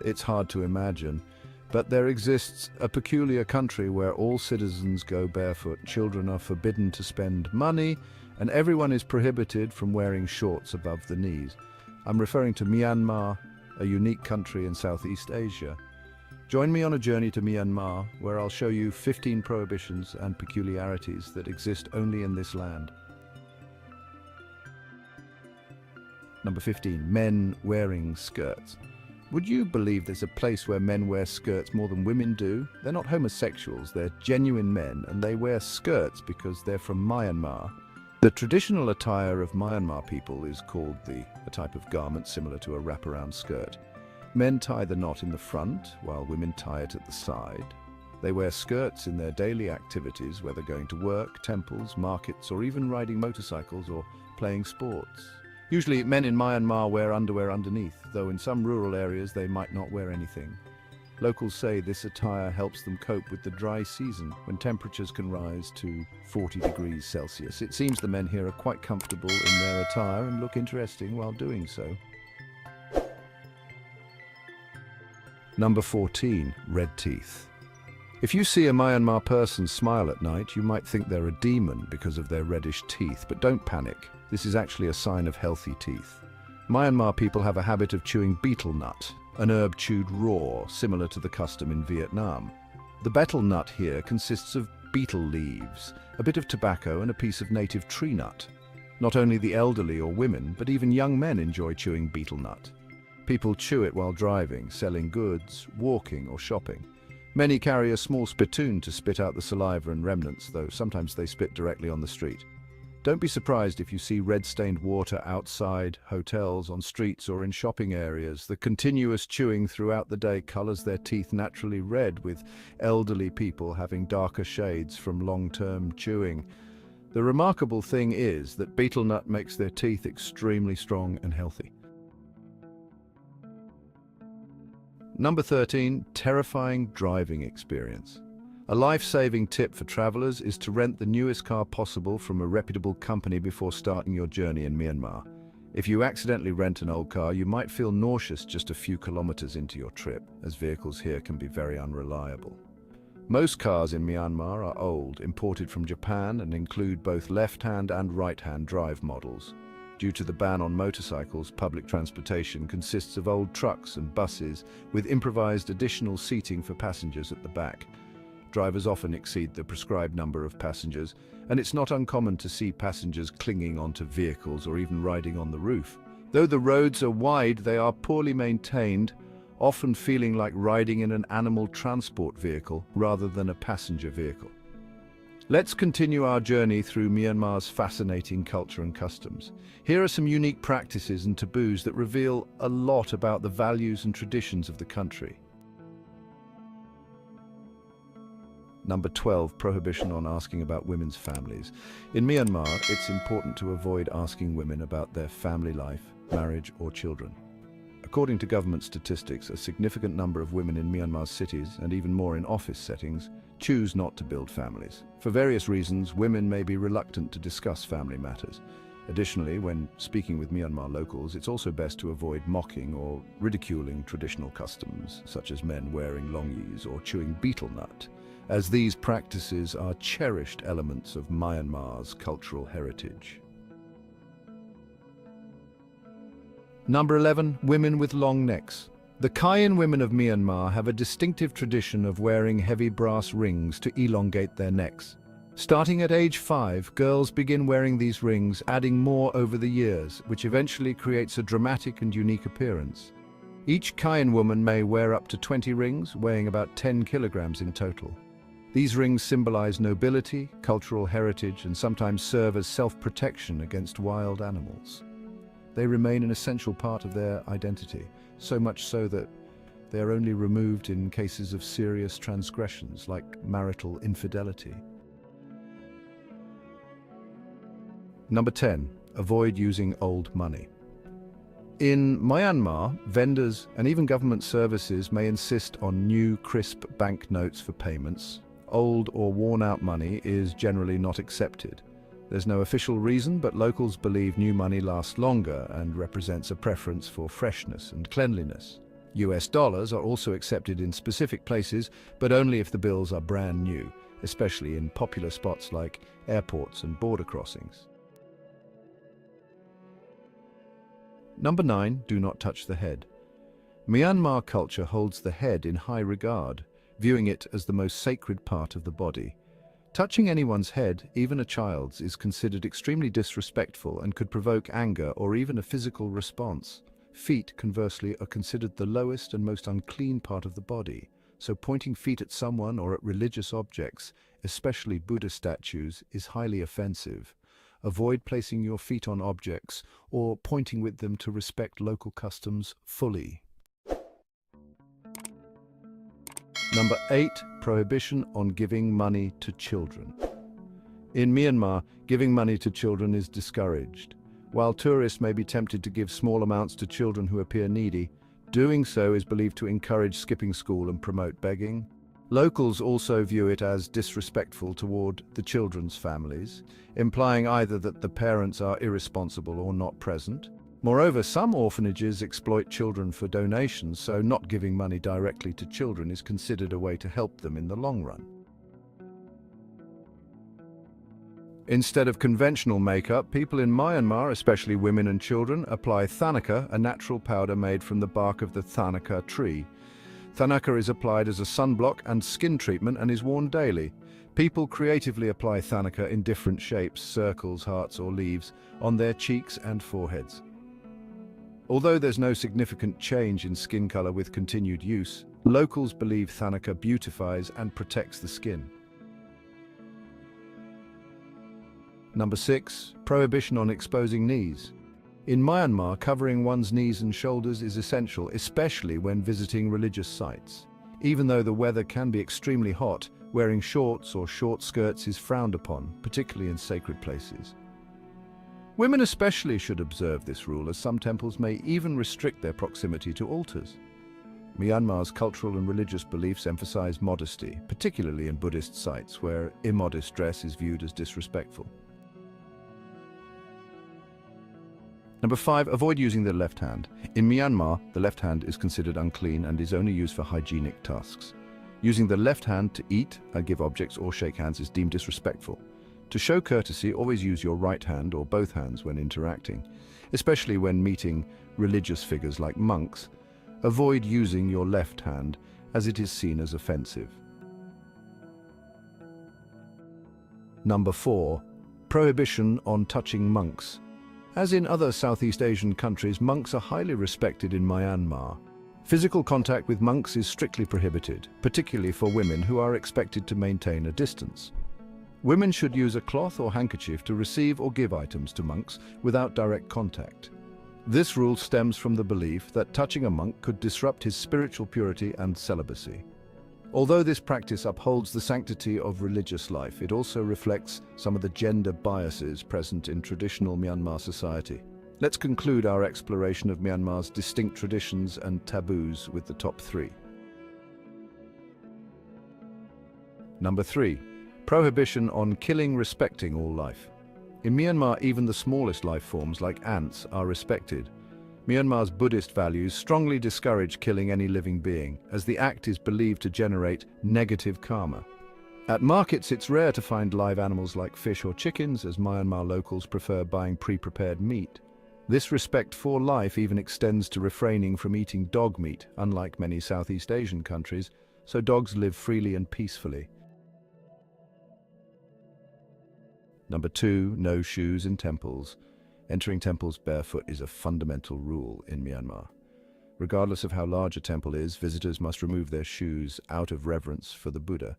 it's hard to imagine. But there exists a peculiar country where all citizens go barefoot, children are forbidden to spend money, and everyone is prohibited from wearing shorts above the knees. I'm referring to Myanmar, a unique country in Southeast Asia. Join me on a journey to Myanmar, where I'll show you 15 prohibitions and peculiarities that exist only in this land. Number 15, men wearing skirts. Would you believe there's a place where men wear skirts more than women do? They're not homosexuals, they're genuine men, and they wear skirts because they're from Myanmar. The traditional attire of Myanmar people is called a type of garment similar to a wraparound skirt. Men tie the knot in the front, while women tie it at the side. They wear skirts in their daily activities, whether going to work, temples, markets, or even riding motorcycles or playing sports. Usually, men in Myanmar wear underwear underneath, though in some rural areas they might not wear anything. Locals say this attire helps them cope with the dry season, when temperatures can rise to 40 degrees Celsius. It seems the men here are quite comfortable in their attire and look interesting while doing so. Number 14, red teeth. If you see a Myanmar person smile at night, you might think they're a demon because of their reddish teeth, but don't panic. This is actually a sign of healthy teeth. Myanmar people have a habit of chewing betel nut, an herb chewed raw, similar to the custom in Vietnam. The betel nut here consists of betel leaves, a bit of tobacco and a piece of native tree nut. Not only the elderly or women, but even young men enjoy chewing betel nut. People chew it while driving, selling goods, walking or shopping. Many carry a small spittoon to spit out the saliva and remnants, though sometimes they spit directly on the street. Don't be surprised if you see red-stained water outside hotels, on streets or in shopping areas. The continuous chewing throughout the day colors their teeth naturally red, with elderly people having darker shades from long-term chewing. The remarkable thing is that betel nut makes their teeth extremely strong and healthy. Number 13, terrifying driving experience. A life-saving tip for travelers is to rent the newest car possible from a reputable company before starting your journey in Myanmar. If you accidentally rent an old car, you might feel nauseous just a few kilometers into your trip, as vehicles here can be very unreliable. Most cars in Myanmar are old, imported from Japan, and include both left-hand and right-hand drive models. Due to the ban on motorcycles, public transportation consists of old trucks and buses with improvised additional seating for passengers at the back. Drivers often exceed the prescribed number of passengers, and it's not uncommon to see passengers clinging onto vehicles or even riding on the roof. Though the roads are wide, they are poorly maintained, often feeling like riding in an animal transport vehicle rather than a passenger vehicle. Let's continue our journey through Myanmar's fascinating culture and customs. Here are some unique practices and taboos that reveal a lot about the values and traditions of the country. Number 12, prohibition on asking about women's families. In Myanmar, it's important to avoid asking women about their family life, marriage, or children. According to government statistics, a significant number of women in Myanmar's cities, and even more in office settings, choose not to build families. For various reasons, women may be reluctant to discuss family matters. Additionally, when speaking with Myanmar locals, it's also best to avoid mocking or ridiculing traditional customs, such as men wearing longis or chewing betel nut, as these practices are cherished elements of Myanmar's cultural heritage. Number 11, women with long necks. The Kayan women of Myanmar have a distinctive tradition of wearing heavy brass rings to elongate their necks. Starting at age 5, girls begin wearing these rings, adding more over the years, which eventually creates a dramatic and unique appearance. Each Kayan woman may wear up to 20 rings, weighing about 10 kilograms in total. These rings symbolize nobility, cultural heritage, and sometimes serve as self-protection against wild animals. They remain an essential part of their identity, so much so that they are only removed in cases of serious transgressions, like marital infidelity. Number 10, avoid using old money. In Myanmar, vendors and even government services may insist on new, crisp banknotes for payments. Old or worn-out money is generally not accepted. There's no official reason, but locals believe new money lasts longer and represents a preference for freshness and cleanliness. US dollars are also accepted in specific places, but only if the bills are brand new, especially in popular spots like airports and border crossings. Number 9, do not touch the head. Myanmar culture holds the head in high regard, viewing it as the most sacred part of the body. Touching anyone's head, even a child's, is considered extremely disrespectful and could provoke anger or even a physical response. Feet, conversely, are considered the lowest and most unclean part of the body, so pointing feet at someone or at religious objects, especially Buddha statues, is highly offensive. Avoid placing your feet on objects or pointing with them to respect local customs fully. Number 8, prohibition on giving money to children. In Myanmar, giving money to children is discouraged. While tourists may be tempted to give small amounts to children who appear needy, doing so is believed to encourage skipping school and promote begging. Locals also view it as disrespectful toward the children's families, implying either that the parents are irresponsible or not present. Moreover, some orphanages exploit children for donations, so not giving money directly to children is considered a way to help them in the long run. Instead of conventional makeup, people in Myanmar, especially women and children, apply thanaka, a natural powder made from the bark of the thanaka tree. Thanaka is applied as a sunblock and skin treatment and is worn daily. People creatively apply thanaka in different shapes, circles, hearts or leaves, on their cheeks and foreheads. Although there's no significant change in skin color with continued use, locals believe thanaka beautifies and protects the skin. Number 6, prohibition on exposing knees. In Myanmar, covering one's knees and shoulders is essential, especially when visiting religious sites. Even though the weather can be extremely hot, wearing shorts or short skirts is frowned upon, particularly in sacred places. Women especially should observe this rule, as some temples may even restrict their proximity to altars. Myanmar's cultural and religious beliefs emphasize modesty, particularly in Buddhist sites where immodest dress is viewed as disrespectful. Number 5, avoid using the left hand. In Myanmar, the left hand is considered unclean and is only used for hygienic tasks. Using the left hand to eat, give objects or shake hands is deemed disrespectful. To show courtesy, always use your right hand or both hands when interacting, especially when meeting religious figures like monks. Avoid using your left hand, as it is seen as offensive. Number 4, prohibition on touching monks. As in other Southeast Asian countries, monks are highly respected in Myanmar. Physical contact with monks is strictly prohibited, particularly for women who are expected to maintain a distance. Women should use a cloth or handkerchief to receive or give items to monks without direct contact. This rule stems from the belief that touching a monk could disrupt his spiritual purity and celibacy. Although this practice upholds the sanctity of religious life, it also reflects some of the gender biases present in traditional Myanmar society. Let's conclude our exploration of Myanmar's distinct traditions and taboos with the top 3. Number 3, prohibition on killing, respecting all life. In Myanmar, even the smallest life forms like ants are respected. Myanmar's Buddhist values strongly discourage killing any living being, as the act is believed to generate negative karma. At markets, it's rare to find live animals like fish or chickens, as Myanmar locals prefer buying pre-prepared meat. This respect for life even extends to refraining from eating dog meat, unlike many Southeast Asian countries, so dogs live freely and peacefully. Number 2, no shoes in temples. Entering temples barefoot is a fundamental rule in Myanmar. Regardless of how large a temple is, visitors must remove their shoes out of reverence for the Buddha.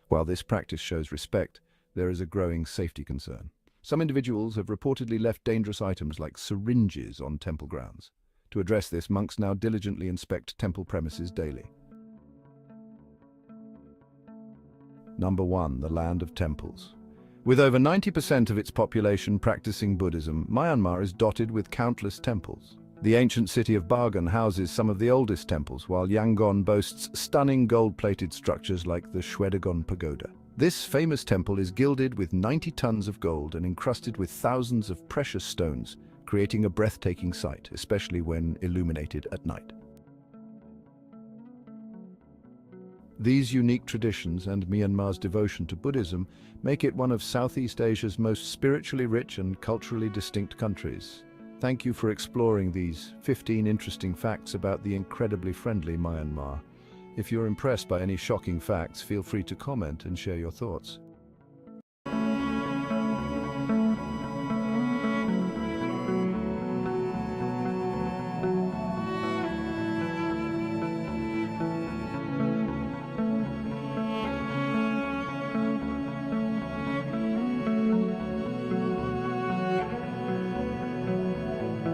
While this practice shows respect, there is a growing safety concern. Some individuals have reportedly left dangerous items like syringes on temple grounds. To address this, monks now diligently inspect temple premises daily. Number 1, the land of temples. With over 90% of its population practicing Buddhism, Myanmar is dotted with countless temples. The ancient city of Bagan houses some of the oldest temples, while Yangon boasts stunning gold-plated structures like the Shwedagon Pagoda. This famous temple is gilded with 90 tons of gold and encrusted with thousands of precious stones, creating a breathtaking sight, especially when illuminated at night. These unique traditions and Myanmar's devotion to Buddhism make it one of Southeast Asia's most spiritually rich and culturally distinct countries. Thank you for exploring these 15 interesting facts about the incredibly friendly Myanmar. If you're impressed by any shocking facts, feel free to comment and share your thoughts.